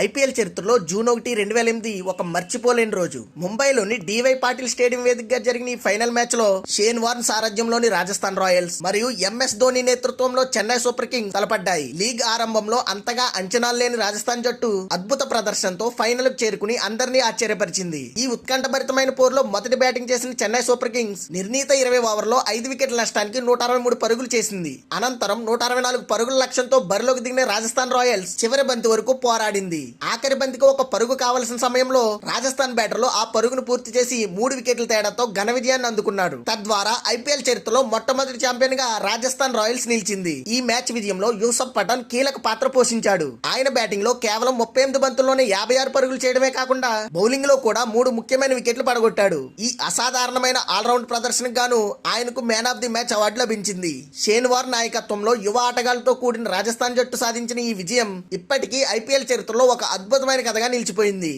IPL చరిత్రలో June 1, 2008 ఒక మర్చిపోలేని రోజు. ముంబైలోని డివై పాటిల్ స్టేడియం వేదికగా జరిగిన ఈ ఫైనల్ మ్యాచ్ లో షేన్ వార్న్ సారథ్యంలోని రాజస్థాన్ రాయల్స్ మరియు ఎంఎస్ ధోని నేతృత్వంలో చెన్నై సూపర్ కింగ్స్ తలపడ్డాయి. లీగ్ ఆరంభంలో అంతగా అంచనాలు లేని రాజస్థాన్ జట్టు అద్భుత ప్రదర్శనతో ఫైనల్ కు చేరుకుని అందరినీ ఆశ్చర్యపరిచింది. ఈ ఉత్కంఠభరితమైన పోరులో మొదటి బ్యాటింగ్ చేసిన చెన్నై సూపర్ కింగ్స్ నిర్ణీత 20 ఓవర్లో 5 వికెట్ల నష్టానికి 163 పరుగులు చేసింది. అనంతరం 164 పరుగుల లక్ష్యంతో బరిలోకి దిగిన రాజస్థాన్ రాయల్స్ చివరి బంతి వరకు పోరాడింది. ఆఖరి బంతికి ఒక పరుగు కావలసిన సమయంలో రాజస్థాన్ బ్యాటర్లు ఆ పరుగును పూర్తి చేసి 3 వికెట్ల తేడాతో ఘన విజయాన్ని అందుకున్నాడు. తద్వారా ఐపీఎల్ చరిత్రలో మొట్టమొదటి ఛాంపియన్ గా రాజస్థాన్ రాయల్స్ నిలిచింది. ఈ మ్యాచ్ విజయంలో యూసఫ్ పఠాన్ కీలక పాత్ర పోషించాడు. ఆయన బ్యాటింగ్ లో కేవలం 38 బంతుల్లోనే 56 పరుగులు చేయడమే కాకుండా బౌలింగ్ లో కూడా 3 ముఖ్యమైన వికెట్లు పడగొట్టాడు. ఈ అసాధారణమైన ఆల్రౌండ్ ప్రదర్శనకు గాను ఆయనకు man of the match award లభించింది. షేన్ వార్న్ నాయకత్వంలో యువ ఆటగాళ్లతో కూడిన రాజస్థాన్ జట్టు సాధించిన ఈ విజయం ఇప్పటికీ ఐపీఎల్ చరిత్రలో ఒక అద్భుతమైన కథగా నిలిచిపోయింది.